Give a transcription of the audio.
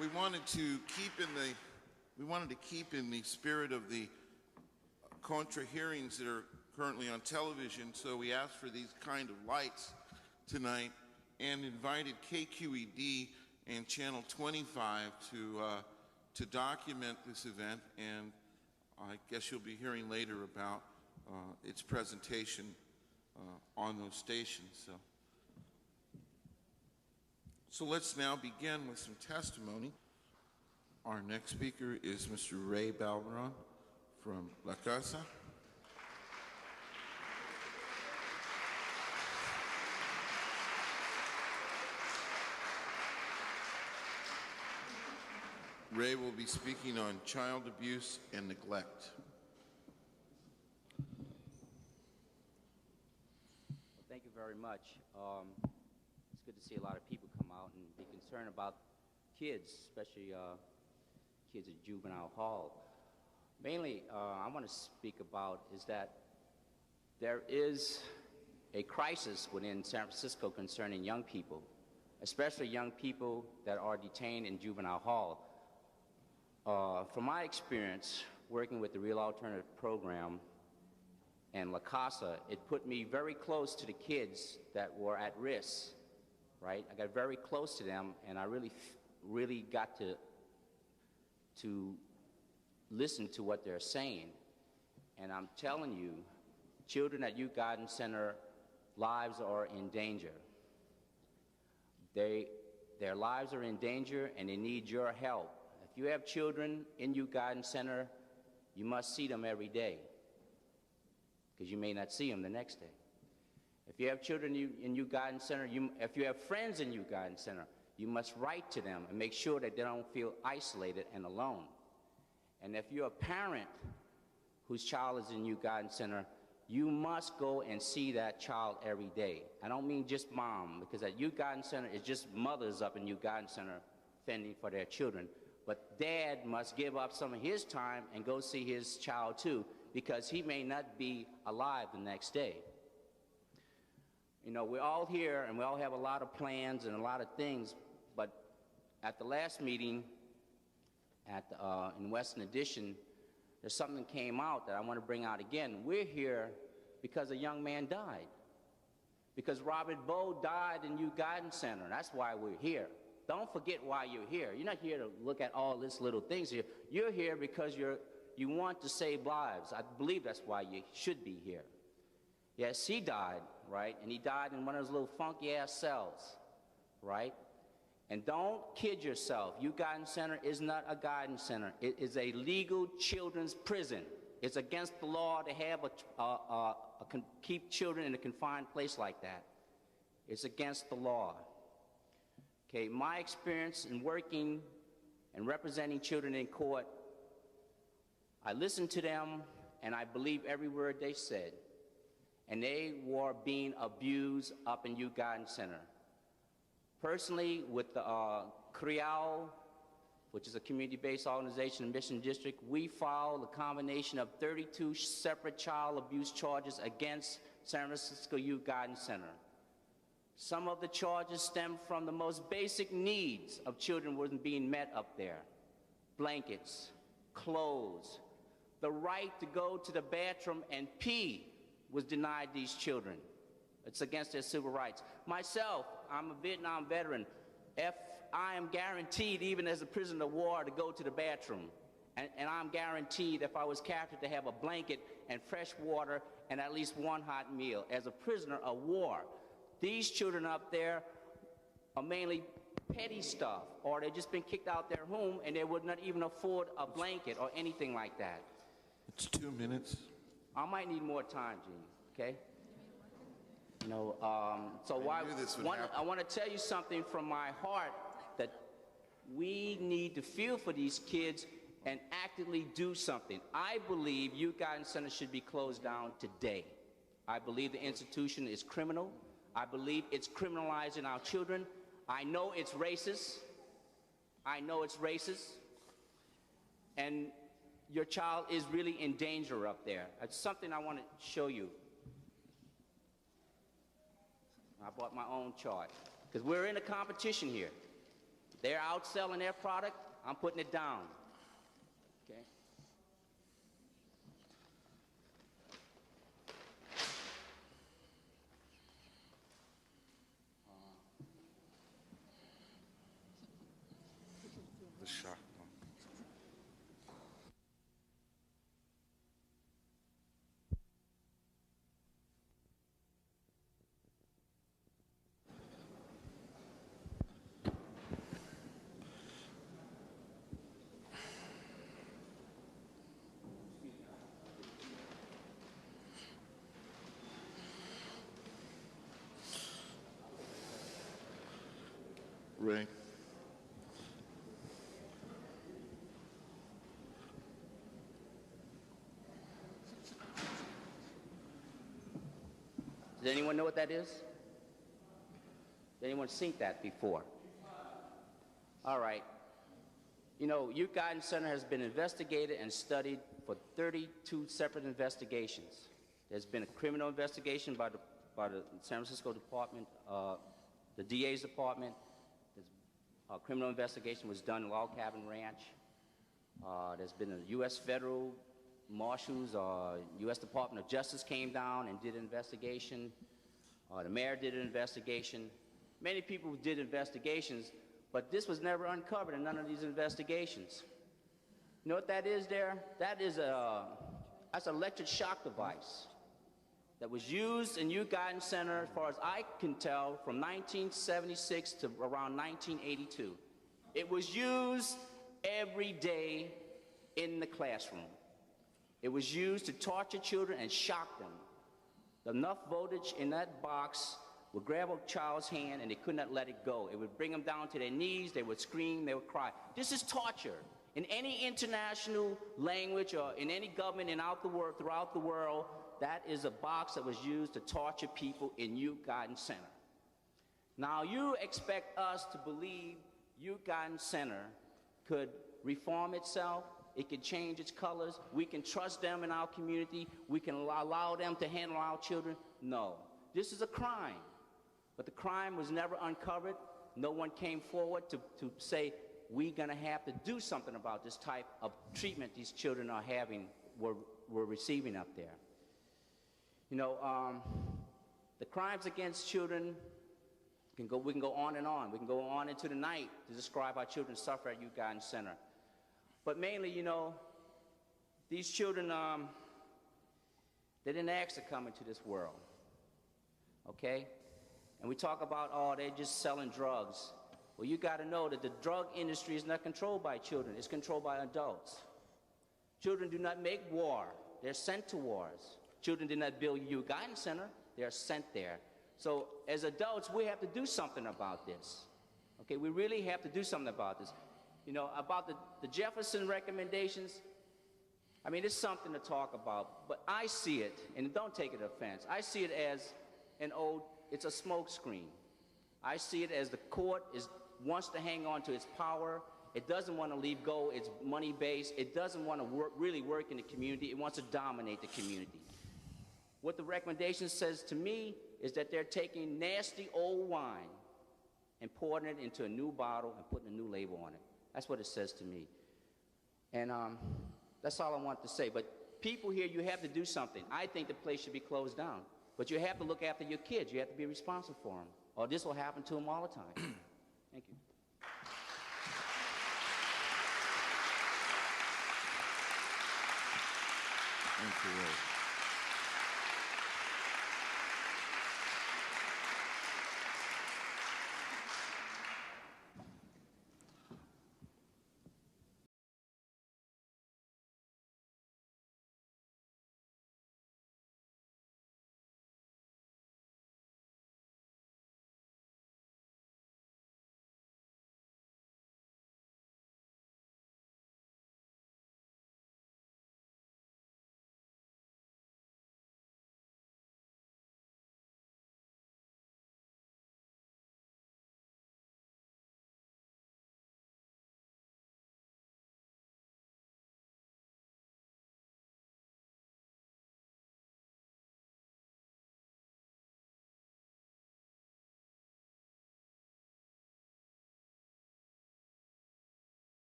we wanted to keep in the spirit of the contra hearings that are currently on television, so we asked for these kind of lights tonight and invited KQED and Channel 25 to document this event, and I guess you'll be hearing later about its presentation on those stations. So let's now begin with some testimony. Our next speaker is Mr. Ray Balberon from La Casa. Ray will be speaking on child abuse and neglect. Well, thank you very much. It's good to see a lot of people come out and be concerned about kids, especially kids at juvenile hall. Mainly, I want to speak about is that there is a crisis within San Francisco concerning young people, especially young people that are detained in juvenile hall. From my experience working with the Real Alternative Program and La Casa, it put me very close to the kids that were at risk, right? I got very close to them, and I really got to listen to what they're saying. And I'm telling you, children at Youth Guidance Center, lives are in danger. Their lives are in danger, and they need your help. If you have children in Youth Guidance Center, you must see them every day, because you may not see them the next day. If you have children in Youth Guidance Center, if you have friends in Youth Guidance Center, you must write to them and make sure that they don't feel isolated and alone. And if you're a parent whose child is in Youth Guidance Center, you must go and see that child every day. I don't mean just mom, because at Youth Guidance Center, it's just mothers up in Youth Guidance Center fending for their children. But dad must give up some of his time and go see his child too, because he may not be alive the next day. You know, we're all here and we all have a lot of plans and a lot of things, but at the last meeting in Western Addition, there's something that came out that I want to bring out again. We're here because a young man died. Because Robert Bowe died in Youth Guidance Center. That's why we're here. Don't forget why you're here. You're not here to look at all these little things here. You're here because you want to save lives. I believe that's why you should be here. Yes, he died, right? And he died in one of those little funky-ass cells, right? And don't kid yourself. Youth Guidance Center is not a guidance center. It is a legal children's prison. It's against the law to have keep children in a confined place like that. It's against the law. Okay, my experience in working and representing children in court, I listened to them and I believe every word they said. And they were being abused up in Youth Guidance Center. Personally, with the CRIAL, which is a community-based organization in Mission District, we filed a combination of 32 separate child abuse charges against San Francisco Youth Guidance Center. Some of the charges stem from the most basic needs of children wasn't being met up there. Blankets, clothes, the right to go to the bathroom and pee was denied these children. It's against their civil rights. Myself, I'm a Vietnam veteran. I am guaranteed, even as a prisoner of war, to go to the bathroom. And I'm guaranteed, if I was captured, to have a blanket and fresh water and at least one hot meal as a prisoner of war. These children up there are mainly petty stuff, or they've just been kicked out their home and they would not even afford a blanket or anything like that. It's 2 minutes. I might need more time, Gene, okay? You know, so I want to tell you something from my heart, that we need to feel for these kids and actively do something. I believe Youth Guidance Center should be closed down today. I believe the institution is criminal. I believe it's criminalizing our children. I know it's racist. I know it's racist. And your child is really in danger up there. It's something I want to show you. I bought my own chart, because we're in a competition here. They're outselling their product. I'm putting it down. Okay? The shock. Ray. Does anyone know what that is? Has anyone seen that before? All right. You know, Youth Guidance Center has been investigated and studied for 32 separate investigations. There's been a criminal investigation by the San Francisco Department, the DA's department. A criminal investigation was done in Log Cabin Ranch. There's been a U.S. federal marshals, U.S. Department of Justice came down and did an investigation. The mayor did an investigation. Many people did investigations, but this was never uncovered in none of these investigations. You know what that is there? That's an electric shock device that was used in Youth Guidance Center, as far as I can tell, from 1976 to around 1982. It was used every day in the classroom. It was used to torture children and shock them. Enough voltage in that box would grab a child's hand and they could not let it go. It would bring them down to their knees, they would scream, they would cry. This is torture. In any international language or in any government throughout the world, that is a box that was used to torture people in Youth Guidance Center. Now you expect us to believe Youth Guidance Center could reform itself, it can change its colors, we can trust them in our community, we can allow them to handle our children? No. This is a crime. But the crime was never uncovered. No one came forward to say, we're going to have to do something about this type of treatment these children are having, were receiving up there. You know, the crimes against children, we can go on and on. We can go on into the night to describe how children suffer at Youth Guidance Center. But mainly, you know, these children, they didn't ask to come into this world, okay? And we talk about, oh, they're just selling drugs. Well, you got to know that the drug industry is not controlled by children. It's controlled by adults. Children do not make war. They're sent to wars. Children did not build Youth Guidance Center. They're sent there. So as adults, we have to do something about this. Okay, we really have to do something about this. You know, about the Jefferson recommendations, I mean, it's something to talk about, but I see it, and don't take it offense, I see it as it's a smoke screen. I see it as the court wants to hang on to its power. It doesn't want to leave go. It's money-based. It doesn't want to really work in the community. It wants to dominate the community. What the recommendation says to me is that they're taking nasty old wine and pouring it into a new bottle and putting a new label on it. That's what it says to me. And that's all I want to say. But people here, you have to do something. I think the place should be closed down. But you have to look after your kids. You have to be responsible for them. Or this will happen to them all the time. Thank you. Thank you, Ray.